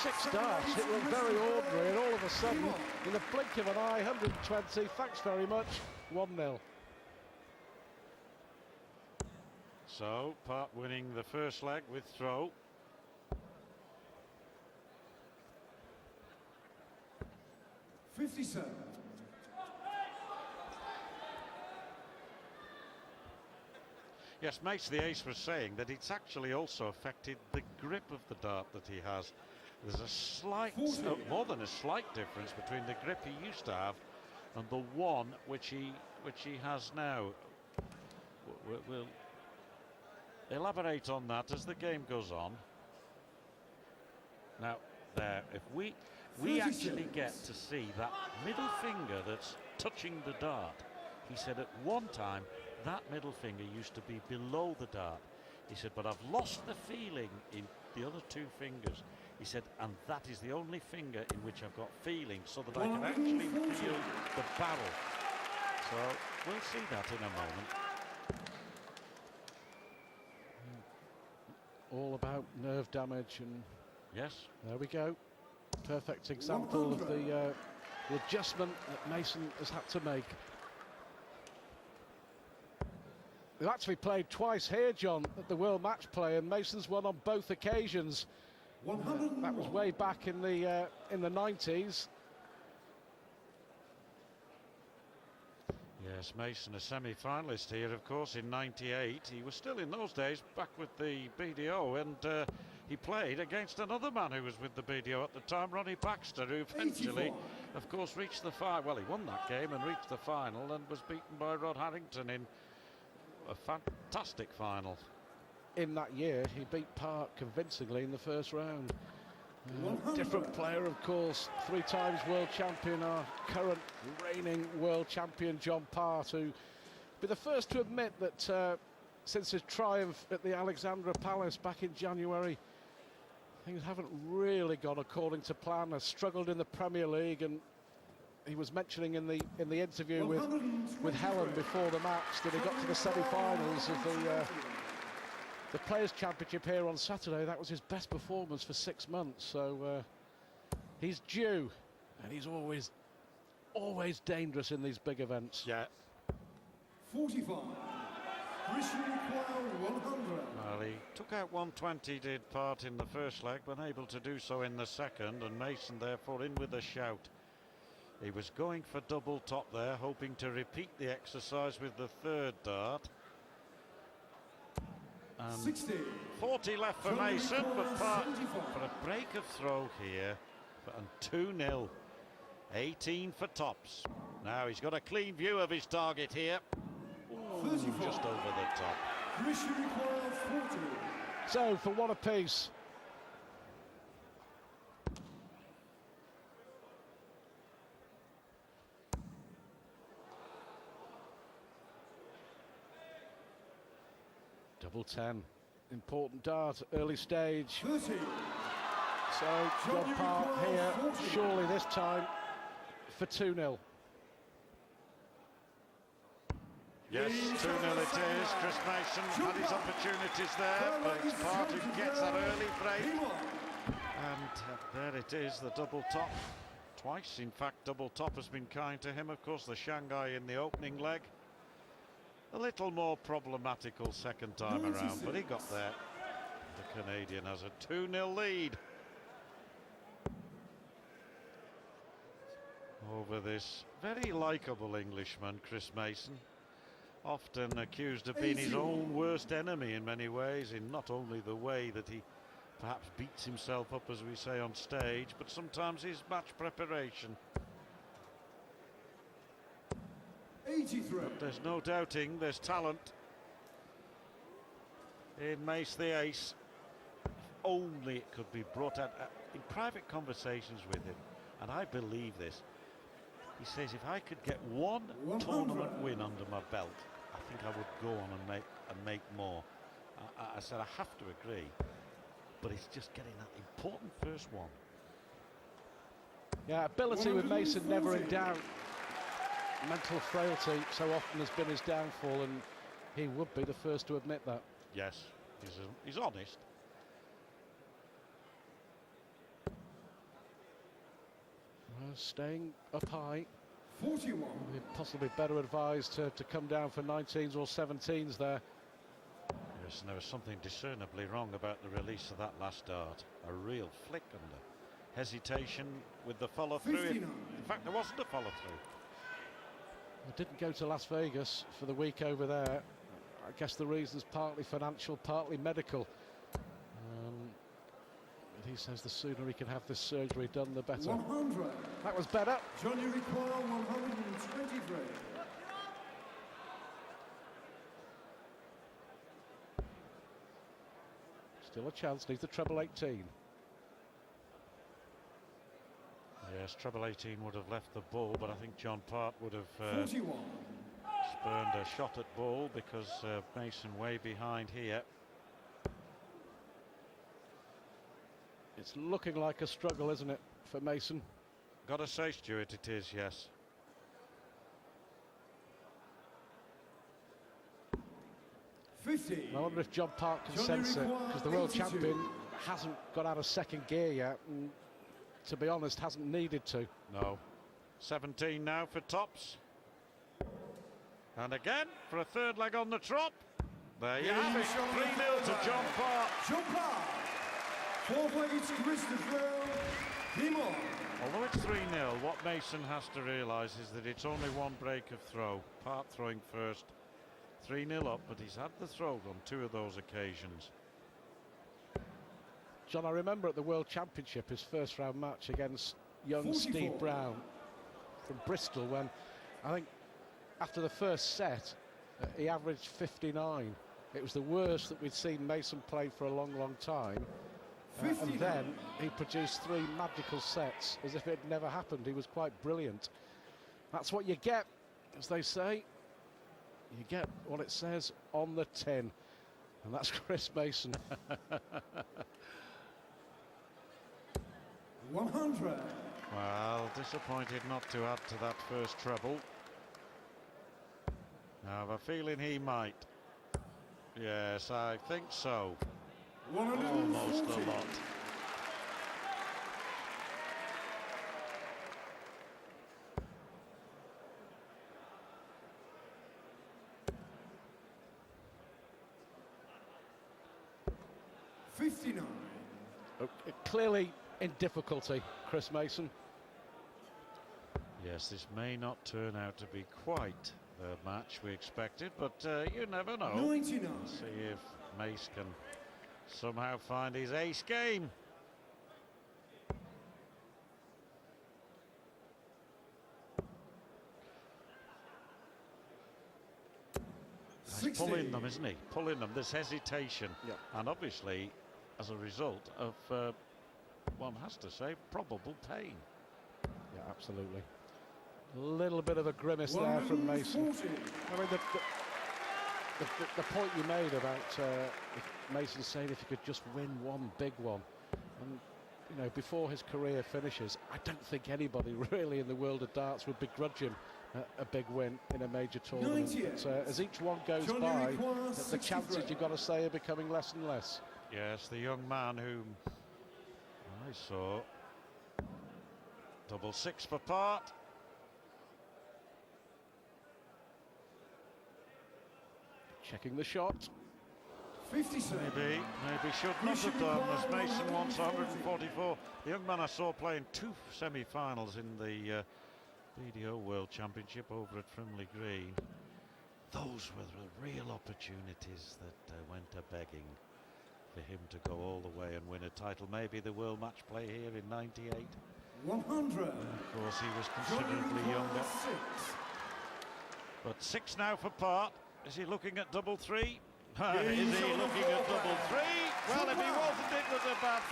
6 darts, it looked very ordinary, and all of a sudden, in the blink of an eye, 120, thanks very much, 1-0. So, Part winning the first leg with throw. Yes, Mace the Ace was saying that it's actually also affected the grip of the dart that he has. There's a slight, more than a slight difference between the grip he used to have and the one which he has now. We'll elaborate on that as the game goes on. Now, there, if we actually get to see that middle finger that's touching the dart. He said at one time that middle finger used to be below the dart. He said, but I've lost the feeling in the other 2 fingers. He said, and that is the only finger in which I've got feeling, so that I can actually feel the barrel. So we'll see that in a moment. All about nerve damage, and yes, there we go. Perfect example of the adjustment that Mason has had to make. They've actually played twice here, John, at the World Matchplay, and Mason's won on both occasions. That was way back in the 90s. Yes, Mason, a semi-finalist here, of course, in '98. He was still in those days back with the BDO, and he played against another man who was with the BDO at the time, Ronnie Baxter, who eventually, of course, reached the final. Well, he won that game and reached the final and was beaten by Rod Harrington in a fantastic final. In that year, he beat Park convincingly in the first round. Different player, of course, 3 times world champion, our current reigning world champion John Part, who be the first to admit that since his triumph at the Alexandra Palace back in January, things haven't really gone according to plan. Has struggled in the Premier League, and he was mentioning in the interview with Helen before the match that he got to the semi-finals of the Players' Championship here on Saturday. That was his best performance for 6 months, so he's due, and he's always dangerous in these big events. Yeah. 45. Christian required 100. Well, he took out 120, did Part in the first leg, but unable to do so in the second, and Mason therefore in with a shout. He was going for double top there, hoping to repeat the exercise with the third dart. And 60. 40 left for Mason, but Part for a break of throw here, and 2-0. 18 for tops. Now he's got a clean view of his target here. Ooh, just over the top. Christian required 40. So for one apiece. Double 10, important dart, early stage. 30. So John Part here, surely this time for 2-0. Yes, 2-0 it is. Chris Mason had his opportunities there, but it's Part who gets that early break. And there it is, the double top. Twice, in fact, double top has been kind to him. Of course, the Shanghai in the opening leg. A little more problematical second time around, but he got there. The Canadian has a 2-0 lead over this very likeable Englishman, Chris Mason. Often accused of being his own worst enemy in many ways, in not only the way that he perhaps beats himself up, as we say, on stage, but sometimes his match preparation. 83. But there's no doubting there's talent in Mace the Ace. If only it could be brought out in private conversations with him, and I believe this. He says, if I could get one tournament win under my belt, I think I would go on and make more. I said, I have to agree, but it's just getting that important first one. Yeah, ability with Mason never in doubt. Mental frailty so often has been his downfall, and he would be the first to admit that. Yes, he's honest. staying up high. 41. Possibly better advised to come down for 19s or 17s there. Yes, and there was something discernibly wrong about the release of that last dart. A real flick and a hesitation with the follow-through. 59. In fact, there wasn't a follow-through. I didn't go to Las Vegas for the week over there. I guess the reason's partly financial, partly medical. But he says the sooner he can have this surgery done, the better. 100. That was better. Johnny require 123. Still a chance, needs the treble 18. Yes, treble 18 would have left the ball, but I think John Part would have 41. spurned a shot at ball because Mason way behind here. It's looking like a struggle, isn't it, for Mason? Got to say, Stuart, it is, yes. 50. I wonder if John Park can Johnny sense it, require because the world 82. champion hasn't got out of second gear yet, and to be honest, hasn't needed to. No. 17 now for tops. And again, for a third leg on the trot. There you have it, 3-0 to John Park. John Park. 4 points, Christopher Himon. Although it's 3-0, what Mason has to realise is that it's only one break of throw. Part throwing first. 3-0 up, but he's had the throw on 2 of those occasions. John, I remember at the World Championship, his first round match against young 44. Steve Brown from Bristol, when I think after the first set, he averaged 59. It was the worst that we'd seen Mason play for a long, long time. And then he produced 3 magical sets as if it had never happened. He was quite brilliant. That's what you get, as they say. You get what it says on the tin. And that's Chris Mason. 100. Well, disappointed not to add to that first treble. I have a feeling he might. Yes, I think so. 140. Almost a lot. Clearly in difficulty, Chris Mason. Yes, this may not turn out to be quite the match we expected, but you never know. 99. See if Mace can somehow find his ace game. He's pulling them, isn't he? Pulling them. There's hesitation. Yep. And obviously, as a result of, one has to say, probable pain. Yeah, absolutely. A little bit of a grimace there from Mason. 140. I mean, the point you made about Mason saying if he could just win one big one, and you know, before his career finishes, I don't think anybody really in the world of darts would begrudge him a big win in a major tournament. But, as each one goes Johnny by, requires the chances 63. you've got to say are becoming less and less. Yes, the young man whom I saw. Double 6 for Part. Checking the shot. 57. Maybe should not have done, as Mason wants 144. The young man I saw playing 2 semi-finals in the BDO World Championship over at Frimley Green. Those were the real opportunities that went a-begging for him to go all the way and win a title. Maybe the World Matchplay here in '98. 100. Of course, he was Johnny considerably requires younger. 6. But 6 now for Part. Is he looking at double 3? Yeah, Is he's he on the looking at floor. double 3? Well, if he wasn't, it was a bad